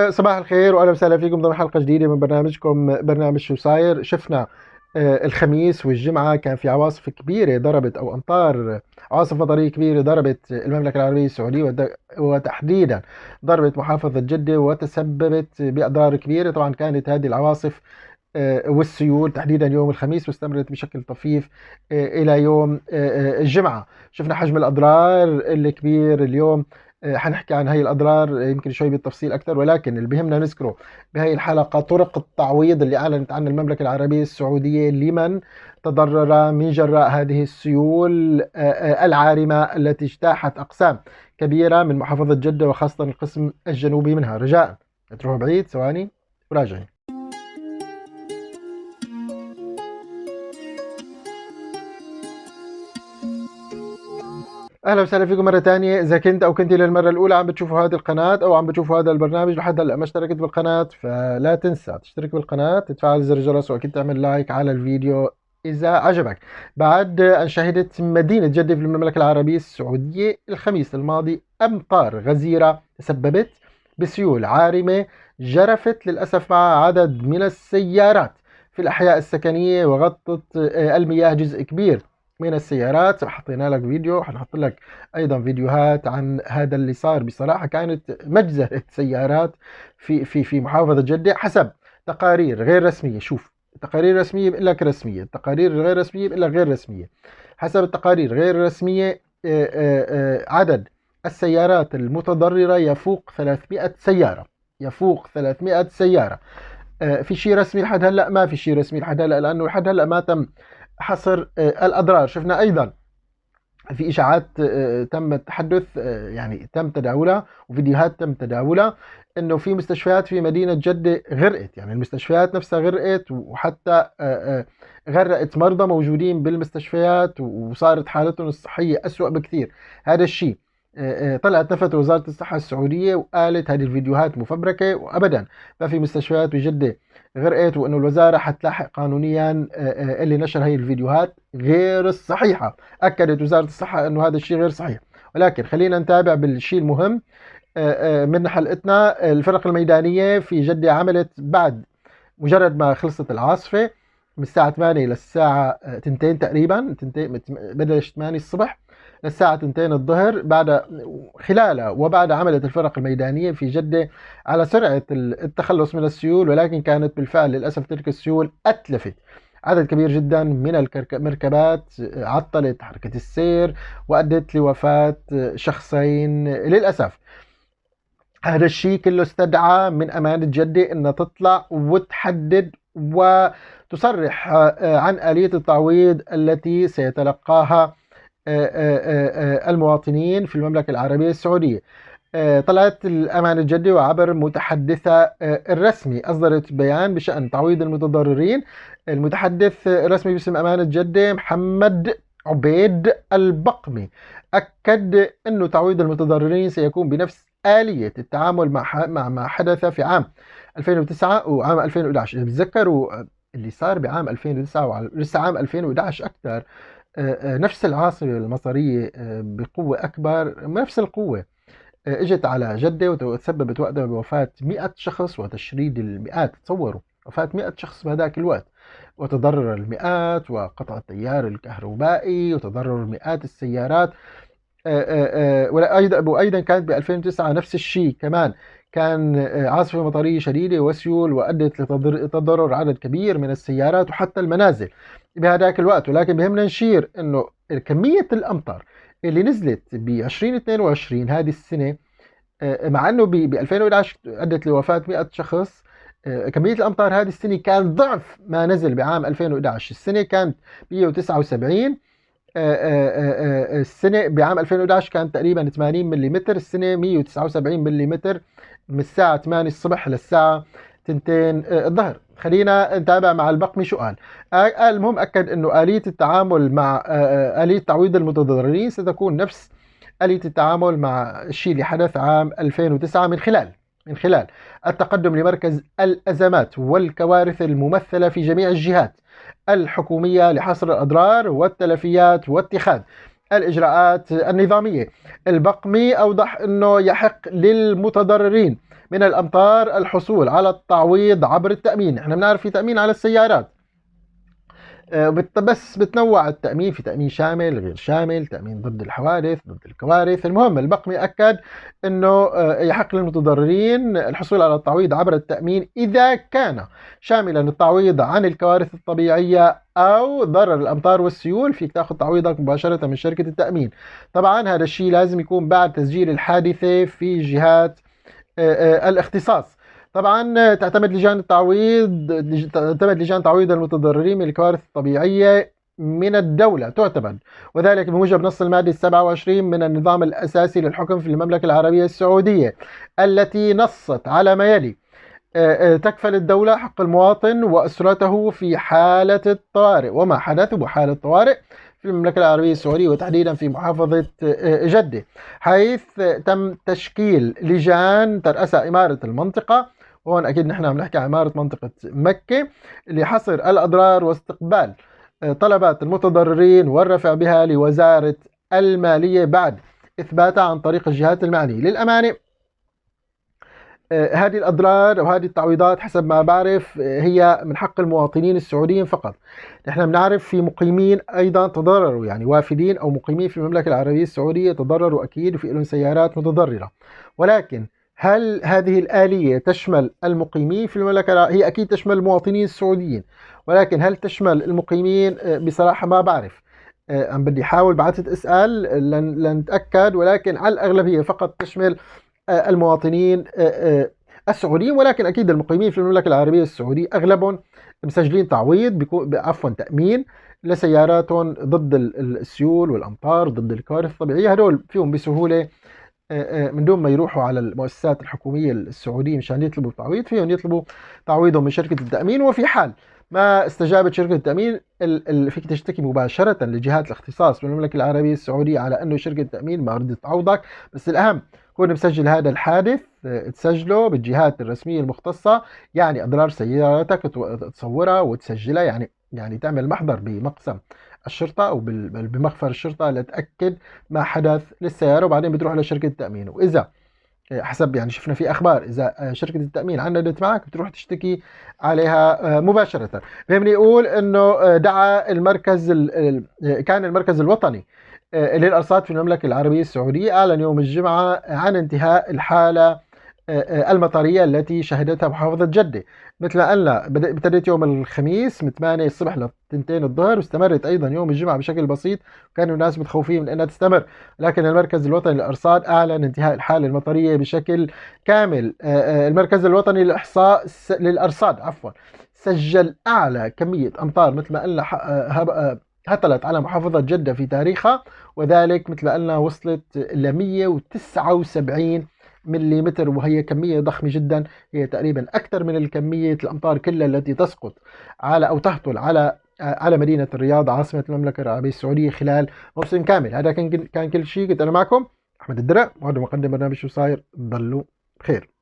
صباح الخير واهلا وسهلا فيكم ضمن حلقه جديده من برنامجكم برنامج شو صاير. شفنا الخميس والجمعه كان في عواصف كبيره ضربت او امطار، عواصف مطريه كبيره ضربت المملكه العربيه السعوديه وتحديدا ضربت محافظه جده وتسببت باضرار كبيره. طبعا كانت هذه العواصف والسيول تحديدا يوم الخميس واستمرت بشكل طفيف الى يوم الجمعه. شفنا حجم الاضرار الكبير اليوم. حنحكي عن هاي الأضرار يمكن شوي بالتفصيل أكثر، ولكن اللي بهمنا نذكره بهاي الحلقة طرق التعويض اللي أعلنت عنها المملكة العربية السعودية لمن تضرر من جراء هذه السيول العارمة التي اجتاحت أقسام كبيرة من محافظة جدة وخاصة القسم الجنوبي منها. رجاء تروحوا بعيد، ثواني وراجعين. اهلا وسهلا فيكم مره ثانيه. اذا كنت او كنتي للمره الاولى عم بتشوفوا هذه القناه او عم بتشوفوا هذا البرنامج لحد هلا ما اشتركت بالقناه، فلا تنسى تشترك بالقناه، تفعل زر الجرس، واكيد تعمل لايك على الفيديو اذا عجبك. بعد ان شهدت مدينه جده في المملكه العربيه السعوديه الخميس الماضي امطار غزيره تسببت بسيول عارمه جرفت للاسف مع عدد من السيارات في الاحياء السكنيه وغطت المياه جزء كبير من السيارات. حطينا لك فيديو، حنحط لك ايضا فيديوهات عن هذا اللي صار. بصراحه كانت مجزره سيارات في محافظه جده حسب تقارير غير رسميه. شوف، تقارير رسميه بيقول لك رسميه، التقارير الغير رسميه بيقول لك غير رسميه. حسب التقارير غير رسميه عدد السيارات المتضرره يفوق 300 سياره، يفوق 300 سياره. في شيء رسمي لحد هلا؟ ما في شيء رسمي لحد هلا، لانه لحد هلا ما تم حصر الأضرار. شفنا أيضا في إشاعات تم التحدث، يعني تم تداولها، وفيديوهات تم تداولها انه في مستشفيات في مدينة جدة غرقت، يعني المستشفيات نفسها غرقت، وحتى غرقت مرضى موجودين بالمستشفيات وصارت حالتهم الصحية أسوأ بكثير. هذا الشيء طلعت نفت وزارة الصحة السعودية وقالت هذه الفيديوهات مفبركة وأبدا ما في مستشفيات بجدة غرقت، وانه الوزاره حتلاحق قانونيا اللي نشر هي الفيديوهات غير الصحيحه. اكدت وزاره الصحه انه هذا الشيء غير صحيح. ولكن خلينا نتابع بالشيء المهم من حلقتنا. الفرق الميدانيه في جده عملت بعد مجرد ما خلصت العاصفه من الساعه 8 للساعه 2 تقريبا، 2 بلشت 8 الصبح للساعة 2 الظهر. بعد خلالها وبعد عملت الفرق الميدانية في جدة على سرعة التخلص من السيول، ولكن كانت بالفعل للأسف تلك السيول أتلفت عدد كبير جدا من المركبات، عطلت حركة السير وأدت لوفاة شخصين للأسف. هذا الشيء كله استدعى من أمانة جدة أنها تطلع وتحدد وتصرح عن آلية التعويض التي سيتلقاها المواطنين في المملكة العربية السعودية. طلعت الأمانة الجدة وعبر متحدثة الرسمي أصدرت بيان بشأن تعويض المتضررين. المتحدث الرسمي باسم أمانة جدة محمد عبيد البقمي أكد أنه تعويض المتضررين سيكون بنفس آلية التعامل مع ما حدث في عام 2009 وعام 2011. إذا بتذكروا اللي صار بعام 2009 ولسه عام 2011 أكثر، نفس العاصفة المطرية بقوة أكبر، نفس القوة اجت على جدة وتسببت وقتها بوفاة 100 شخص وتشريد المئات. تصوروا وفاة 100 شخص بهذاك الوقت، وتضرر المئات، وقطع التيار الكهربائي، وتضرر مئات السيارات. وأيضا كانت ب 2009 نفس الشيء كمان، كان عاصفة مطرية شديدة وسيول وأدت لتضرر عدد كبير من السيارات وحتى المنازل بهذاك الوقت. ولكن بهمنا نشير أنه كمية الأمطار اللي نزلت ب 2022 هذه السنة، مع أنه ب 2011 أدت لوفاة 100 شخص، كمية الأمطار هذه السنة كان ضعف ما نزل بعام 2011. السنة كانت 179، السنة بعام 2011 كان تقريبا 80 ملم، السنة 179 ملم من الساعة 8 الصبح للساعة 2 الظهر. خلينا نتابع مع البقمي شو قال. المهم أكد أنه آلية التعامل مع آلية تعويض المتضررين ستكون نفس آلية التعامل مع الشيء اللي حدث عام 2009 من خلال التقدم لمركز الأزمات والكوارث الممثلة في جميع الجهات الحكومية لحصر الأضرار والتلفيات واتخاذ الإجراءات النظامية. البقمي أوضح أنه يحق للمتضررين من الأمطار الحصول على التعويض عبر التأمين. احنا بنعرف في تأمين على السيارات، بس بتنوع التأمين، في تأمين شامل غير شامل، تأمين ضد الحوادث ضد الكوارث. المهم البقمي أكد أنه يحق للمتضررين الحصول على التعويض عبر التأمين إذا كان شاملا التعويض عن الكوارث الطبيعية أو ضرر الأمطار والسيول، فيك تاخذ تعويضك مباشرة من شركة التأمين. طبعا هذا الشيء لازم يكون بعد تسجيل الحادثة في جهات الاختصاص. طبعا تعتمد لجان تعويض المتضررين من الكوارث الطبيعية من الدولة تعتمد، وذلك بموجب نص المادة 27 من النظام الأساسي للحكم في المملكة العربية السعودية، التي نصت على ما يلي: تكفل الدولة حق المواطن وأسرته في حالة الطوارئ وما حدث بحالة طوارئ في المملكة العربية السعودية وتحديدا في محافظة جدة، حيث تم تشكيل لجان ترأسها إمارة المنطقة، وهون أكيد نحن عم نحكي عن إمارة منطقة مكة، لحصر الأضرار واستقبال طلبات المتضررين والرفع بها لوزارة المالية بعد إثباتها عن طريق الجهات المعنية. للأمانة هذه الأضرار وهذه التعويضات حسب ما بعرف هي من حق المواطنين السعوديين فقط. نحن بنعرف في مقيمين أيضا تضرروا، يعني وافدين أو مقيمين في المملكة العربية السعودية تضرروا أكيد وفي لهم سيارات متضررة، ولكن هل هذه الآلية تشمل المقيمين في المملكة؟ هي أكيد تشمل المواطنين السعوديين، ولكن هل تشمل المقيمين؟ بصراحة ما بعرف. عم بدي أحاول بعثت أسأل لنتأكد، ولكن على الأغلب هي فقط تشمل المواطنين السعوديين، ولكن أكيد المقيمين في المملكة العربية السعودية أغلبهم مسجلين تعويض، بيكون عفوا تأمين لسياراتهم ضد السيول والأمطار ضد الكوارث الطبيعية. هدول فيهم بسهولة من دون ما يروحوا على المؤسسات الحكومية السعودية مشان يطلبوا تعويض، فيهم يطلبوا تعويضهم من شركة التأمين. وفي حال ما استجابت شركة التأمين فيك تشتكي مباشرة لجهات الاختصاص بالمملكة العربية السعودية على أنه شركة التأمين ما رضت تعوضك. بس الأهم كون مسجل هذا الحادث، تسجله بالجهات الرسمية المختصة، يعني أضرار سيارتك تصورها وتسجلها، يعني تعمل محضر بمقسم الشرطة أو بمخفر الشرطة لتأكد ما حدث للسيارة، وبعدين بتروح لشركة التأمين. وإذا حسب يعني شفنا في أخبار إذا شركة التأمين عندت معك بتروح تشتكي عليها مباشرة. بهمني أقول أنه دعا كان المركز الوطني للأرصاد في المملكة العربية السعودية أعلن يوم الجمعة عن انتهاء الحالة المطرية التي شهدتها محافظة جدة. مثل ما قلنا ابتدت يوم الخميس من 8 الصبح ل 2 الظهر، واستمرت أيضا يوم الجمعة بشكل بسيط، وكانوا الناس متخوفين من أنها تستمر، لكن المركز الوطني للأرصاد أعلن انتهاء الحالة المطرية بشكل كامل. المركز الوطني للأرصاد سجل أعلى كمية أمطار مثل ما قلنا هطلت على محافظة جدة في تاريخها، وذلك مثل ما قلنا وصلت ل 179 ملم، وهي كمية ضخمة جدا، هي تقريبا أكثر من الكمية الأمطار كلها التي تسقط على أو تهطل على مدينة الرياض عاصمة المملكة العربية السعودية خلال موسم كامل. هذا كان كل شيء. كنت أنا معكم أحمد الدرع، وهذا مقدم برنامج شو صاير. ضلوا بخير.